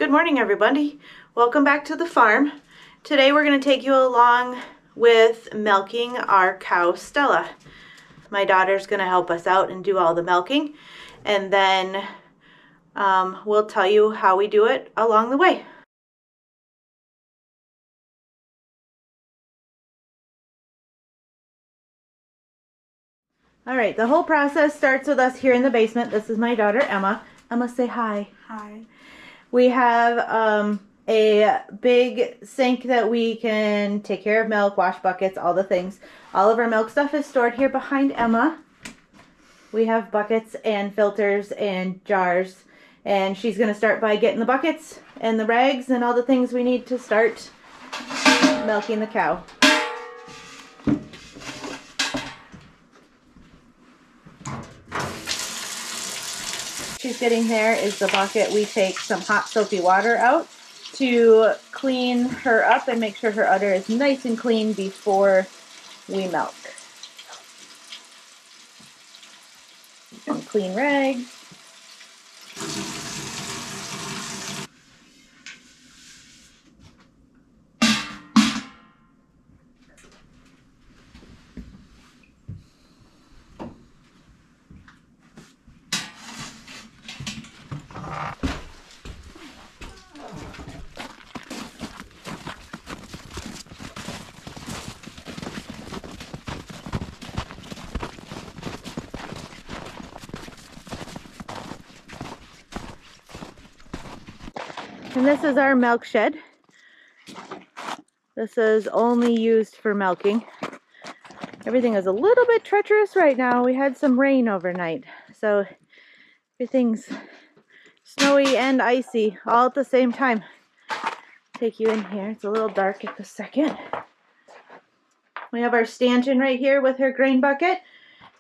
Good morning, everybody. Welcome back to the farm. Today we're going to take you along with milking our cow Stella. My daughter's going to help us out and do all the milking, and then we'll tell you how we do it along the way. All right, the whole process starts with us here in the basement. This is my daughter, Emma. Emma, say hi. Hi. We have a big sink that we can take care of milk, wash buckets, all the things. All of our milk stuff is stored here behind Emma. We have buckets and filters and jars, and she's going to start by getting the buckets and the rags and all the things we need to start milking the cow. She's getting there is the bucket. We take some hot soapy water out to clean her up and make sure her udder is nice and clean before we milk. Some clean rags. And this is our milk shed. This is only used for milking. Everything is a little bit treacherous right now. We had some rain overnight, so everything's snowy and icy all at the same time. Take you in here. It's a little dark at the second. We have our stanchion right here with her grain bucket,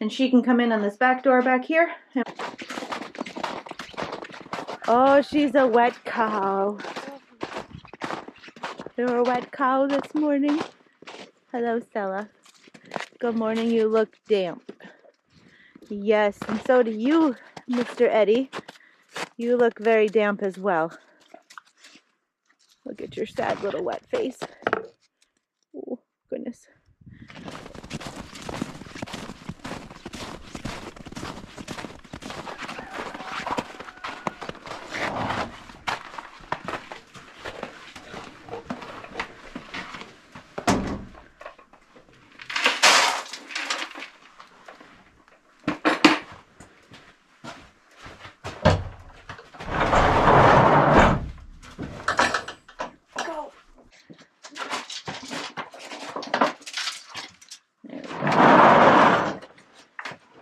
and she can come in on this back door back here. Oh, she's a wet cow. You're a wet cow this morning. Hello, Stella. Good morning. You look damp. Yes, and so do you, Mr. Eddie. You look very damp as well. Look at your sad little wet face. Oh, goodness.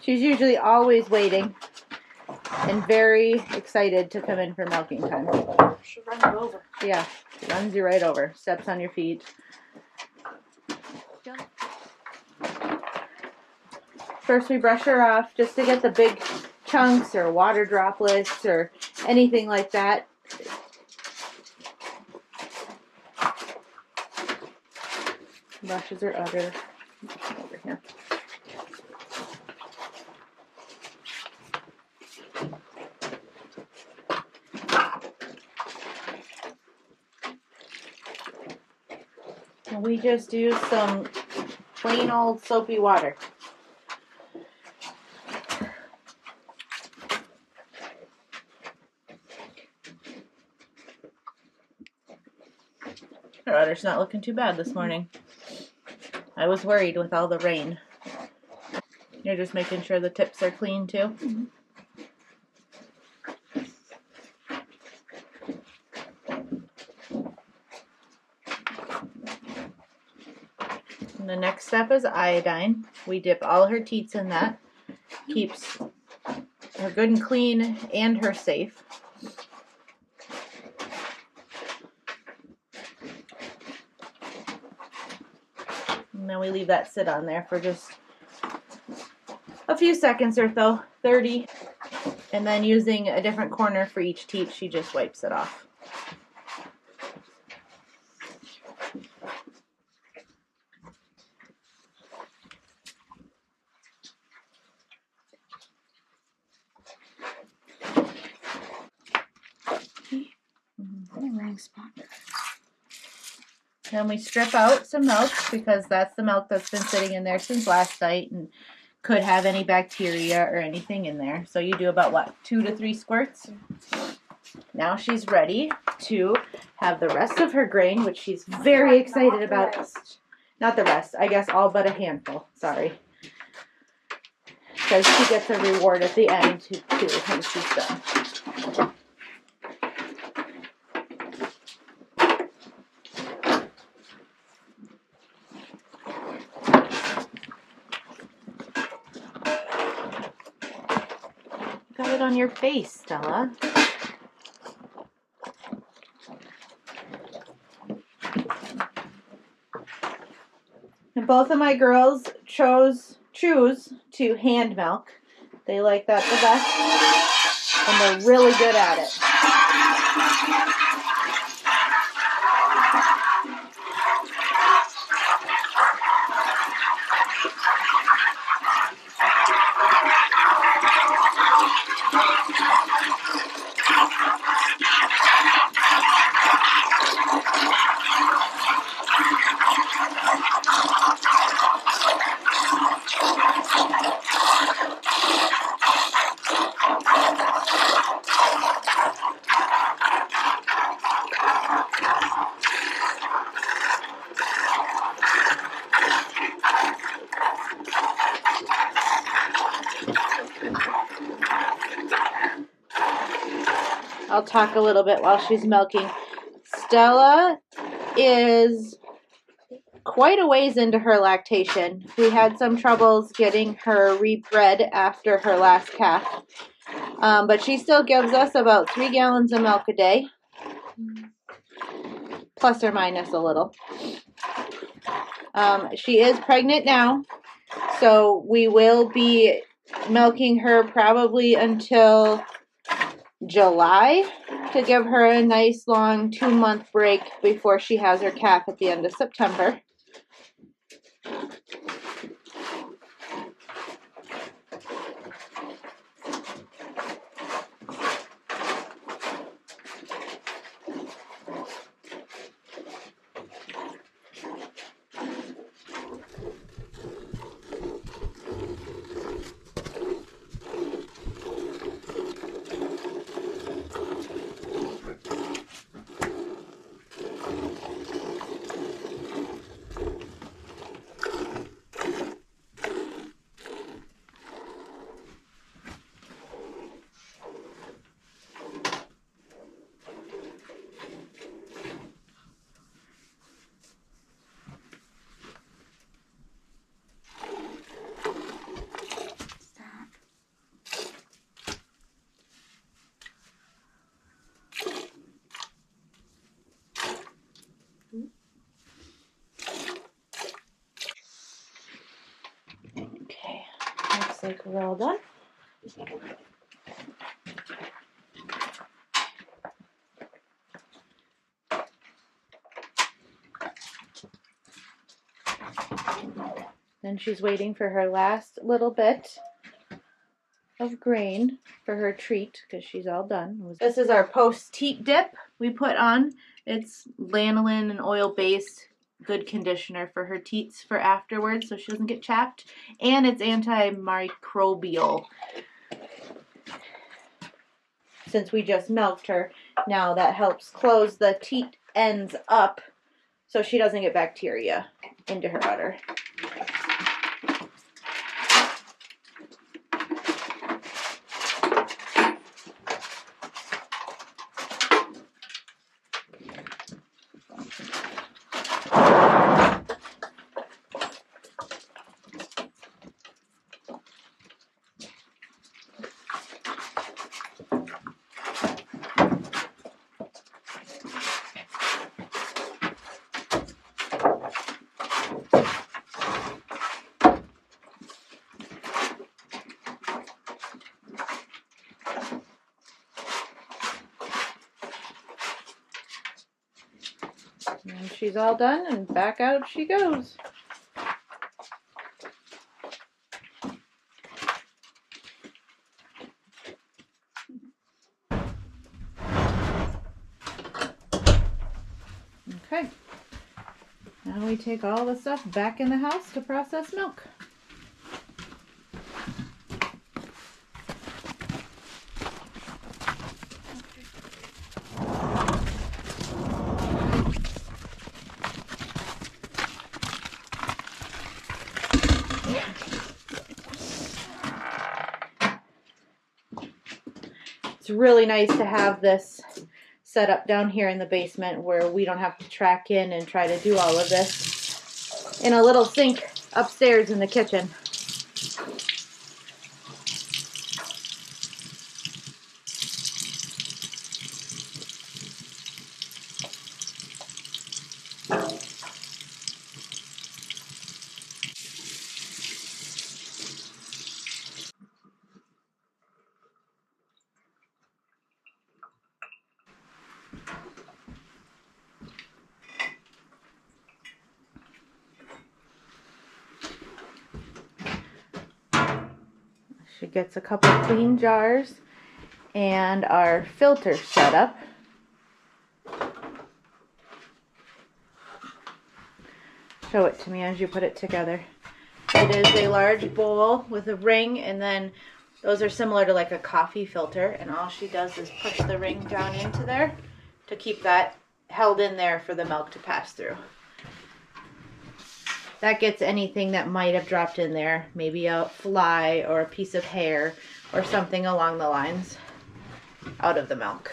She's usually always waiting and very excited to come in for milking time. She runs you over. Yeah, she runs you right over. Steps on your feet. First we brush her off just to get the big chunks or water droplets or anything like that. Brushes her udder. Over here. And we just use some plain old soapy water. Her udder's not looking too bad this morning. I was worried with all the rain. You're just making sure the tips are clean too? Mm-hmm. And the next step is iodine. We dip all her teats in that. Keeps her good and clean and her safe. And then we leave that sit on there for just a few seconds or so, 30. And then using a different corner for each teat, she just wipes it off. Then we strip out some milk because that's the milk that's been sitting in there since last night and could have any bacteria or anything in there. So you do about what, 2 to 3 squirts? Now she's ready to have the rest of her grain, which she's very excited about. Not the rest, I guess all but a handful, sorry. Because she gets a reward at the end too when she's done. Got it on your face, Stella. And both of my girls choose to hand milk. They like that the best, and they're really good at it. I'll talk a little bit while she's milking. Stella is quite a ways into her lactation. We had some troubles getting her rebred after her last calf. But she still gives us about 3 gallons of milk a day. Plus or minus a little. She is pregnant now. So we will be milking her probably until July to give her a nice long 2-month break before she has her calf at the end of September. Okay, looks like we're all done. Then she's waiting for her last little bit of grain for her treat because she's all done. This is our post-teat dip we put on. It's lanolin and oil-based, good conditioner for her teats for afterwards so she doesn't get chapped. And it's antimicrobial. Since we just milked her, now that helps close the teat ends up so she doesn't get bacteria into her udder. And she's all done, and back out she goes. Okay. Now we take all the stuff back in the house to process milk. It's really nice to have this set up down here in the basement where we don't have to track in and try to do all of this in a little sink upstairs in the kitchen. She gets a couple of clean jars and our filter set up. Show it to me as you put it together. It is a large bowl with a ring, and then those are similar to like a coffee filter, and all she does is push the ring down into there to keep that held in there for the milk to pass through. That gets anything that might have dropped in there, maybe a fly or a piece of hair or something along the lines, out of the milk.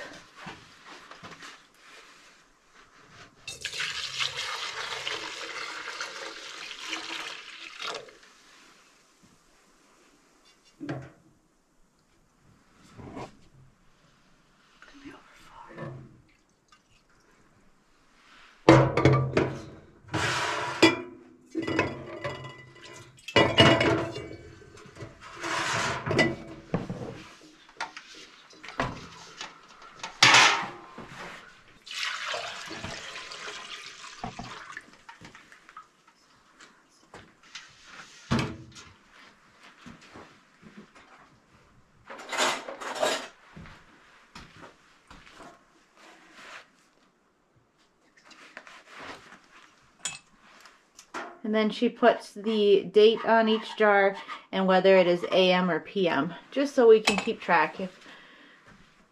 And then she puts the date on each jar and whether it is AM or PM, just so we can keep track if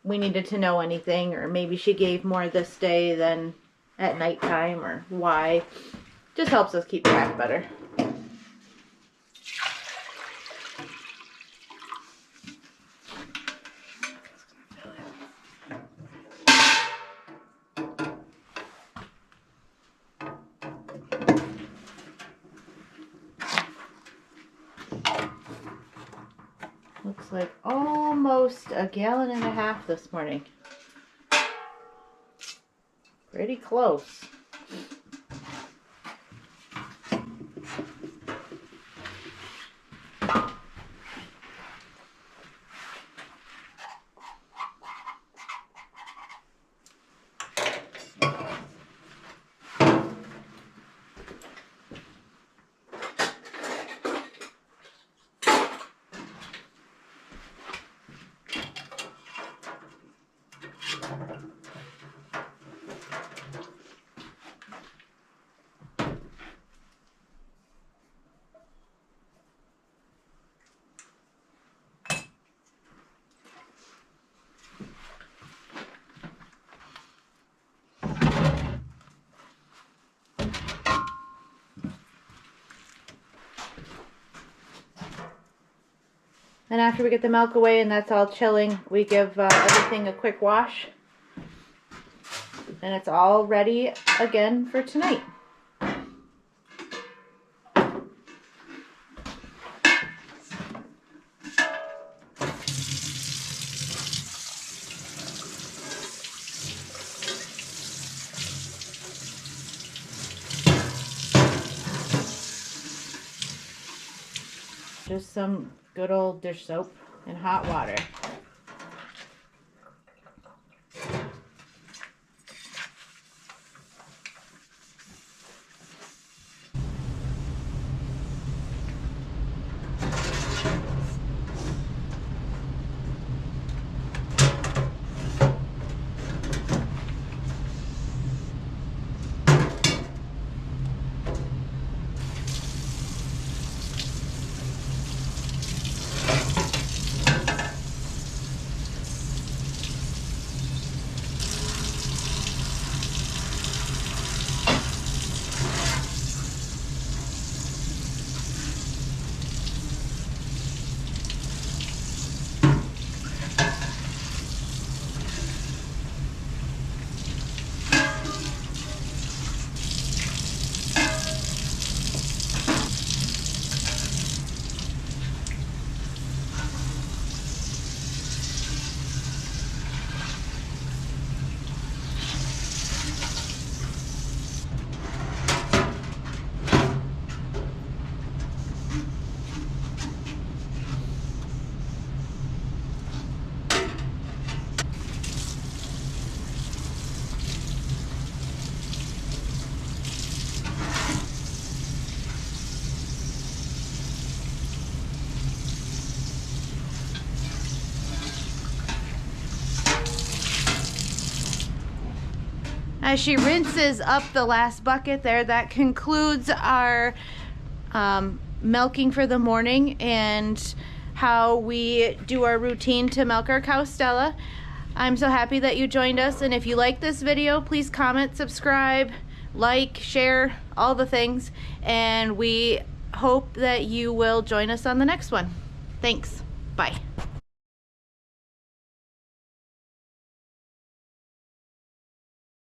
we needed to know anything, or maybe she gave more this day than at nighttime, or why. Just helps us keep track better. Looks like almost a gallon and a half this morning. Pretty close. And after we get the milk away and that's all chilling, we give everything a quick wash. And it's all ready again for tonight. Just some good old dish soap and hot water. As she rinses up the last bucket there, that concludes our milking for the morning and how we do our routine to milk our cow Stella. I'm so happy that you joined us, and if you like this video, please comment, subscribe, like, share, all the things, and we hope that you will join us on the next one. Thanks. Bye.